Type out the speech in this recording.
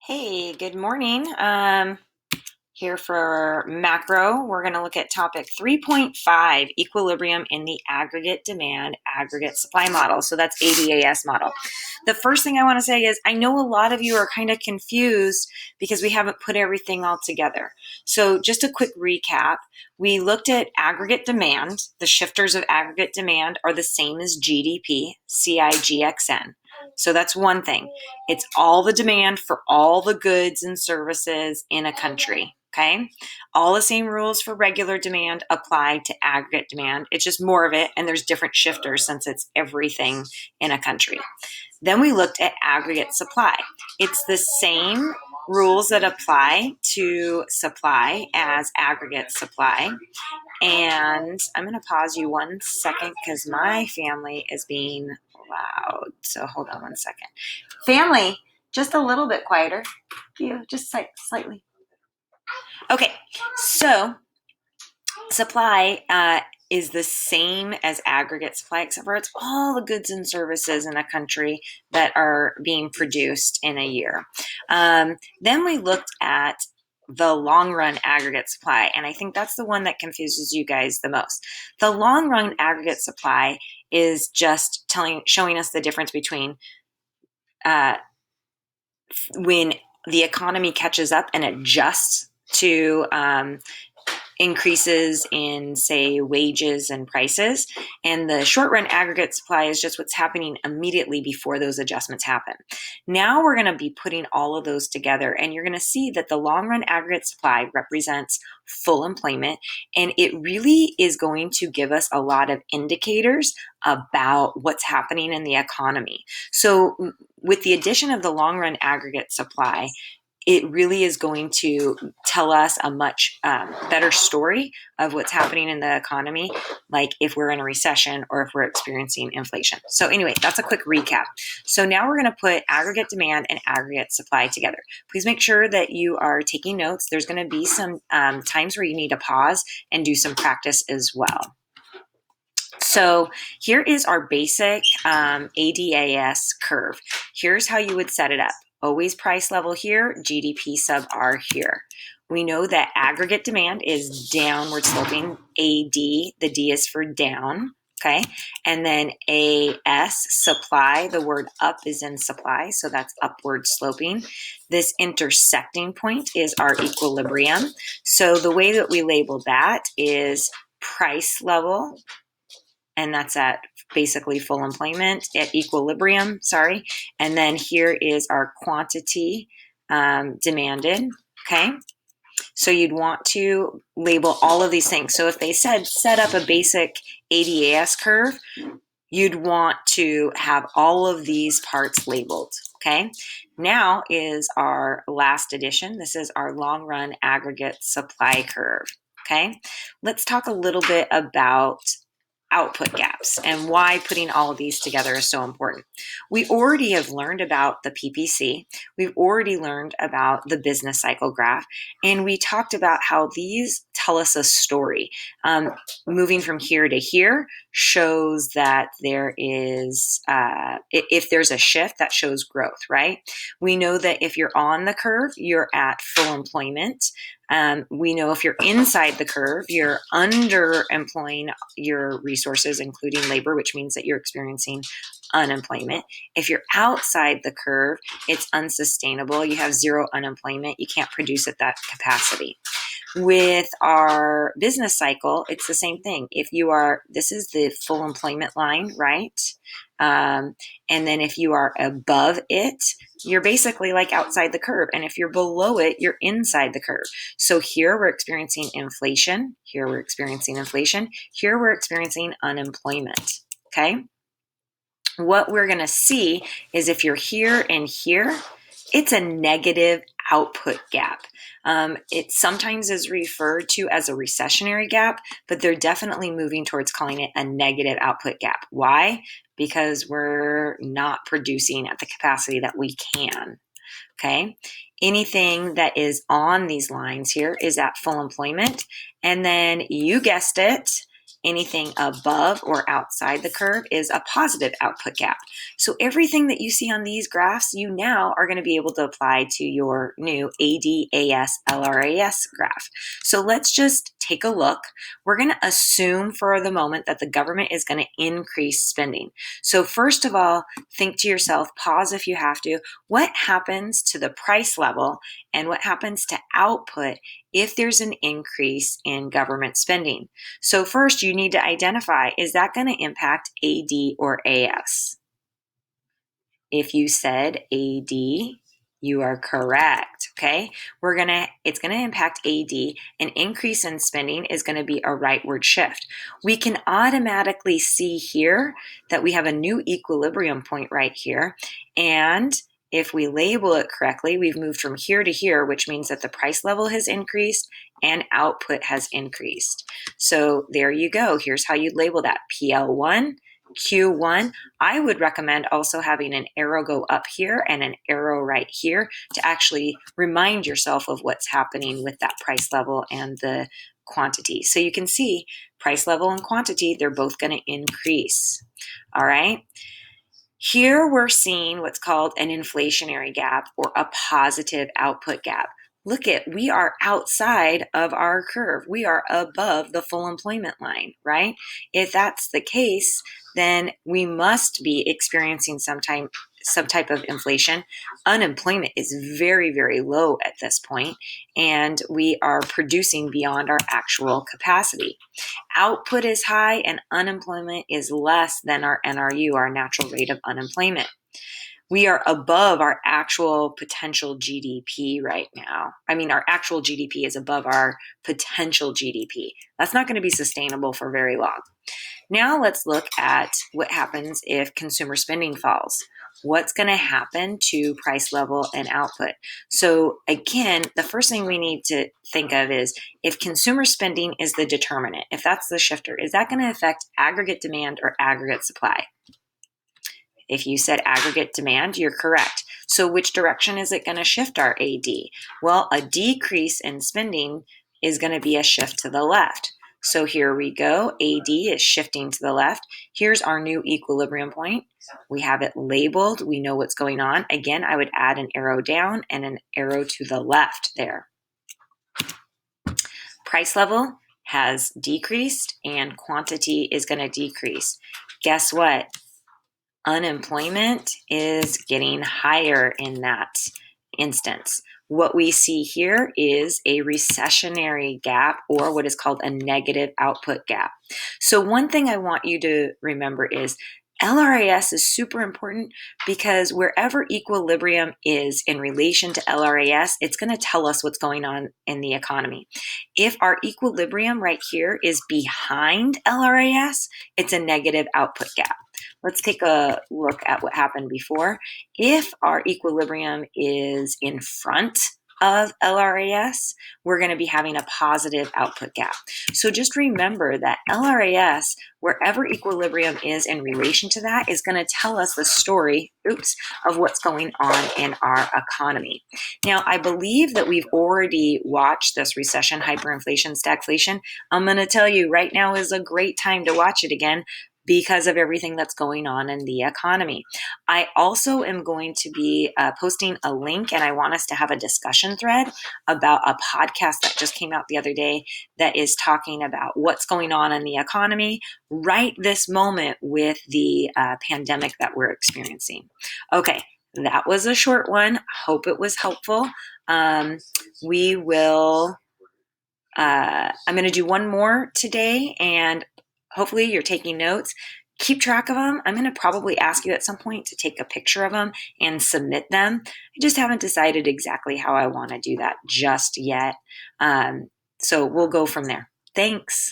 Hey, good morning. Here for macro, we're going to look at topic 3.5, equilibrium in the aggregate demand, aggregate supply model. So that's ADAS model. The first thing I want to say is I know a lot of you are kind of confused because we haven't put everything all together. So just a quick recap. We looked at aggregate demand. The shifters of aggregate demand are the same as GDP, CIGXN. So that's one thing. It's all the demand for all the goods and services in a country. Okay. All the same rules for regular demand apply to aggregate demand. It's just more of it, and there's different shifters since it's everything in a country. Then we looked at aggregate supply. It's the same rules that apply to supply as aggregate supply. And I'm going to pause you 1 second because my family is being loud. So hold on 1 second. Family, just a little bit quieter. You just slightly. Okay, so supply is the same as aggregate supply, except for it's all the goods and services in a country that are being produced in a year. Then we looked at the long run aggregate supply, and I think that's the one that confuses you guys the most. The long run aggregate supply is just showing us the difference between when the economy catches up and adjusts to increases in, say, wages and prices. And the short run aggregate supply is just what's happening immediately before those adjustments happen. Now we're going to be putting all of those together, and you're going to see that the long run aggregate supply represents full employment, and it really is going to give us a lot of indicators about what's happening in the economy. So with the addition of the long run aggregate supply, it really is going to tell us a much better story of what's happening in the economy, like if we're in a recession or if we're experiencing inflation. So anyway, that's a quick recap. So now we're going to put aggregate demand and aggregate supply together. Please make sure that you are taking notes. There's going to be some times where you need to pause and do some practice as well. So here is our basic ADAS curve. Here's how you would set it up. Always price level here, GDP sub R here. We know that aggregate demand is downward sloping, AD, the D is for down, okay? And then AS, supply, the word up is in supply, so that's upward sloping. This intersecting point is our equilibrium. So the way that we label that is price level, and that's at basically full employment at equilibrium, and then here is our quantity demanded, okay? So you'd want to label all of these things. So if they said set up a basic ADAS curve, you'd want to have all of these parts labeled, okay? Now is our last addition. This is our long run aggregate supply curve, okay? Let's talk a little bit about output gaps and why putting all of these together is so important. We already have learned about the PPC. We've already learned about the business cycle graph, and we talked about how these tell us a story. Moving from here to here shows that there is, if there's a shift, that shows growth, right? We know that if you're on the curve, you're at full employment. We know if you're inside the curve, you're underemploying your resources, including labor, which means that you're experiencing unemployment. If you're outside the curve, it's unsustainable. You have zero unemployment. You can't produce at that capacity. With our business cycle, it's the same thing. If you are, this is the full employment line, right? And then if you are above it, you're basically like outside the curve. And if you're below it, you're inside the curve. So here we're experiencing inflation. Here we're experiencing inflation. Here we're experiencing unemployment, okay? What we're going to see is if you're here and here, it's a negative output gap. It sometimes is referred to as a recessionary gap, but they're definitely moving towards calling it a negative output gap. Why? Because we're not producing at the capacity that we can. Okay. Anything that is on these lines here is at full employment. And then you guessed it, Anything above or outside the curve is a positive output gap. So everything that you see on these graphs, you now are going to be able to apply to your new ADAS LRAS graph. So let's just take a look. We're going to assume for the moment that the government is going to increase spending. So first of all, think to yourself, pause if you have to, what happens to the price level and what happens to output if there's an increase in government spending? So first you need to identify, is that going to impact AD or AS? If you said AD, you are correct, okay? It's gonna impact AD. An increase in spending is gonna be a rightward shift. We can automatically see here that we have a new equilibrium point right here. And if we label it correctly, we've moved from here to here, which means that the price level has increased and output has increased. So there you go. Here's how you'd label that: PL1, Q1. I would recommend also having an arrow go up here and an arrow right here to actually remind yourself of what's happening with that price level and the quantity. So you can see price level and quantity, they're both going to increase. All right. Here we're seeing what's called an inflationary gap or a positive output gap. Look at, we are outside of our curve. We are above the full employment line, right? If that's the case, then we must be experiencing some type of inflation. Unemployment is very, very low at this point, and we are producing beyond our actual capacity. Output is high and unemployment is less than our NRU, our natural rate of unemployment. We are above our actual potential GDP right now. I mean, our actual GDP is above our potential GDP. That's not going to be sustainable for very long. Now let's look at what happens if consumer spending falls. What's going to happen to price level and output? So again, the first thing we need to think of is, if consumer spending is the determinant, if that's the shifter, is that going to affect aggregate demand or aggregate supply? If you said aggregate demand, you're correct. So which direction is it going to shift our AD? Well, a decrease in spending is going to be a shift to the left. So here we go. AD is shifting to the left. Here's our new equilibrium point. We have it labeled. We know what's going on. Again, I would add an arrow down and an arrow to the left there. Price level has decreased and quantity is going to decrease. Guess what? Unemployment is getting higher in that instance. What we see here is a recessionary gap, or what is called a negative output gap. So one thing I want you to remember is LRAS is super important, because wherever equilibrium is in relation to LRAS, it's going to tell us what's going on in the economy. If our equilibrium right here is behind LRAS, it's a negative output gap. Let's take a look at what happened before. If our equilibrium is in front of LRAS, we're going to be having a positive output gap. So just remember that LRAS, wherever equilibrium is in relation to that, is going to tell us the story, of what's going on in our economy. Now, I believe that we've already watched this recession, hyperinflation, stagflation. I'm going to tell you right now is a great time to watch it again, because of everything that's going on in the economy. I also am going to be posting a link, and I want us to have a discussion thread about a podcast that just came out the other day that is talking about what's going on in the economy right this moment with the pandemic that we're experiencing. Okay, that was a short one. Hope it was helpful. I'm going to do one more today, and hopefully you're taking notes. Keep track of them. I'm going to probably ask you at some point to take a picture of them and submit them. I just haven't decided exactly how I want to do that just yet. So we'll go from there. Thanks.